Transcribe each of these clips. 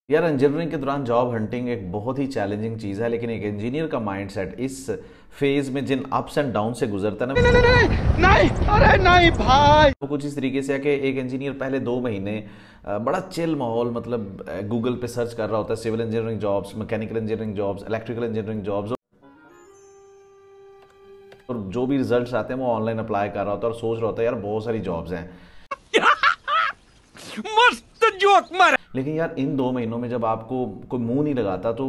यार इंजीनियरिंग के दौरान जॉब हंटिंग एक बहुत ही चैलेंजिंग चीज़ है, लेकिन एक इंजीनियर का माइंडसेट इस फेज में जिन अप्स एंड डाउन से गुजरता है ना, नहीं, अरे नहीं भाई, वो कुछ इस तरीके से है कि एक इंजीनियर पहले 2 महीने बड़ा चिल माहौल, मतलब गूगल पे सर्च कर रहा होता है civil engineering jobs, mechanical engineering jobs, electrical engineering jobs, और जो भी रिजल्ट्स आते हैं वो ऑनलाइन अप्लाई कर रहा होता है और सोच रहा होता है यार बहुत सारी जॉब्स हैं। मस्त जोक मारा। लेकिन यार इन 2 महीनों में जब आपको कोई मुंह नहीं लगाता तो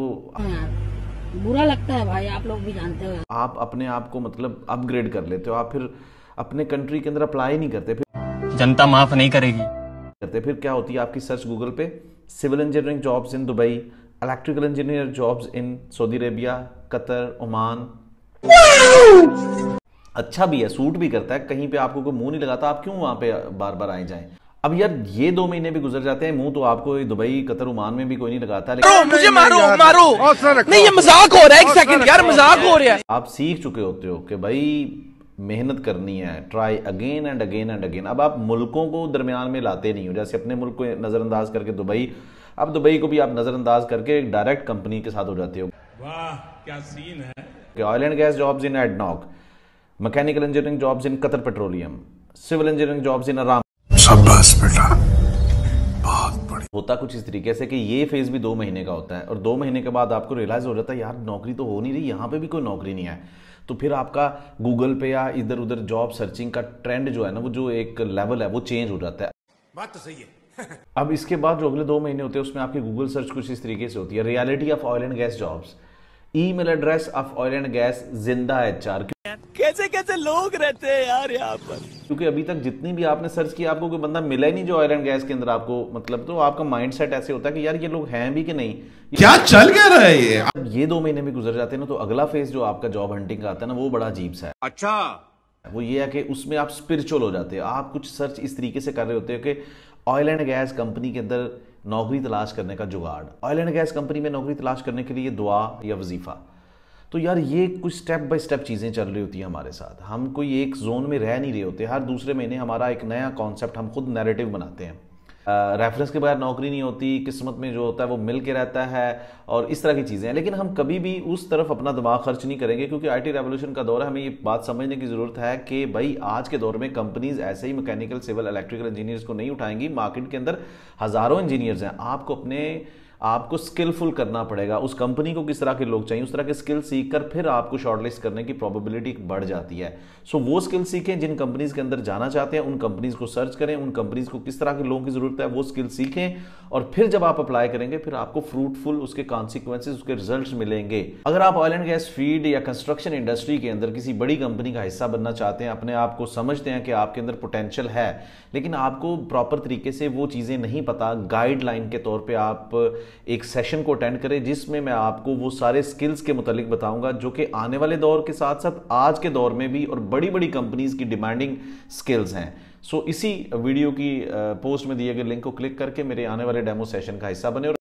बुरा लगता है भाई, आप लोग भी जानते हो। आप अपने आप को मतलब अपग्रेड कर लेते हो, आप फिर अपने कंट्री के अंदर अप्लाई नहीं करते, फिर जनता माफ नहीं करेगी। फिर क्या होती है आपकी सर्च गूगल पे, civil engineering jobs in Dubai, electrical engineer jobs in Saudi Arabia, Qatar, Oman. अच्छा भी है, सूट भी करता है, कहीं पे आपको कोई मुंह नहीं लगाता, आप क्यों वहां पे बार बार आए जाएं। अब यार ये 2 महीने भी गुजर जाते हैं, मुंह तो आपको दुबई, कतर, ओमान में भी कोई नहीं लगाता, लेकिन मुझे मारो नहीं, ये मजाक हो रहा है, एक सेकंड यार, मजाक हो रहा है। आप सीख चुके होते हो कि भाई मेहनत करनी है, try again and again and again. अब आप मुल्कों को दरमियान में लाते नहीं हो, जैसे अपने मुल्क को नजरअंदाज करके दुबई, अब दुबई को भी आप नजरअंदाज करके एक डायरेक्ट कंपनी के साथ हो जाते हो। वाह क्या सीन है। Oil and gas jobs in ADNOC, mechanical engineering jobs in Qatar Petroleum, civil engineering jobs in आराम। शाबाश बेटा, बहुत बढ़िया। होता कुछ इस तरीके से कि ये फेज भी 2 महीने का होता है और 2 महीने के बाद आपको रियलाइज हो जाता है यार नौकरी तो हो नहीं रही, यहाँ पे भी कोई नौकरी नहीं है। तो फिर आपका गूगल पे या इधर उधर जॉब सर्चिंग का ट्रेंड जो है ना, वो जो एक लेवल है वो चेंज हो जाता है। बात तो सही है। अब इसके बाद जो अगले 2 महीने होते हैं उसमें आपकी गूगल सर्च कुछ इस तरीके से होती है, reality of oil and gas jobs, email address of oil and gas, जिंदा एचआर। कैसे कैसे लोग रहते हैं यार यहाँ पर, क्योंकि अभी तक जितनी भी आपने सर्च किया आपको कोई बंदा मिला ही नहीं जो ऑयल एंड गैस के अंदर आपको, मतलब तो आपका माइंडसेट ऐसे होता है कि यार ये लोग हैं भी कि नहीं, क्या चल क्या रहा है ये। अब ये 2 महीने भी गुजर जाते हैं ना, तो अगला फेज जो आपका जॉब हंटिंग का आता है ना, वो बड़ा अजीब सा है। अच्छा, वो ये है कि उसमें आप स्पिरिचुअल हो जाते हो, आप कुछ सर्च इस तरीके से कर रहे होते हो कि ऑयल एंड गैस कंपनी के अंदर नौकरी तलाश करने का जुगाड़, ऑयल एंड गैस कंपनी में नौकरी तलाश करने के लिए दुआ या वजीफा। तो यार ये कुछ स्टेप बाय स्टेप चीज़ें चल रही होती हैं हमारे साथ, हम कोई एक जोन में रह नहीं रहे होते, हर दूसरे महीने हमारा एक नया कॉन्सेप्ट हम खुद नैरेटिव बनाते हैं। रेफरेंस के बगैर नौकरी नहीं होती, किस्मत में जो होता है वो मिल के रहता है, और इस तरह की चीज़ें हैं। लेकिन हम कभी भी उस तरफ अपना दिमाग खर्च नहीं करेंगे, क्योंकि आईटी रेवोल्यूशन का दौर है, हमें ये बात समझने की ज़रूरत है कि भाई आज के दौर में कंपनीज ऐसे ही मैकेनिकल, सिविल, इलेक्ट्रिकल इंजीनियर्स को नहीं उठाएंगी। मार्केट के अंदर हज़ारों इंजीनियर्स हैं, आपको स्किलफुल करना पड़ेगा। उस कंपनी को किस तरह के लोग चाहिए, उस तरह के स्किल सीखकर फिर आपको शॉर्टलिस्ट करने की प्रोबेबिलिटी बढ़ जाती है। सो वो स्किल सीखें जिन कंपनीज के अंदर जाना चाहते हैं, उन कंपनीज को सर्च करें, उन कंपनीज को किस तरह के लोगों की जरूरत है वो स्किल सीखें, और फिर जब आप अप्लाई करेंगे फिर आपको फ्रूटफुल उसके कॉन्सिक्वेंसेज, उसके रिजल्ट्स मिलेंगे। अगर आप ऑयल एंड गैस फील्ड या कंस्ट्रक्शन इंडस्ट्री के अंदर किसी बड़ी कंपनी का हिस्सा बनना चाहते हैं, अपने आप को समझते हैं कि आपके अंदर पोटेंशियल है, लेकिन आपको प्रॉपर तरीके से वो चीज़ें नहीं पता, गाइडलाइन के तौर पर आप एक सेशन को अटेंड करें जिसमें मैं आपको वो सारे स्किल्स के मुतालिक बताऊंगा जो कि आने वाले दौर के साथ साथ आज के दौर में भी और बड़ी बड़ी कंपनीज की डिमांडिंग स्किल्स हैं। सो इसी वीडियो की पोस्ट में दिए गए लिंक को क्लिक करके मेरे आने वाले डेमो सेशन का हिस्सा बने।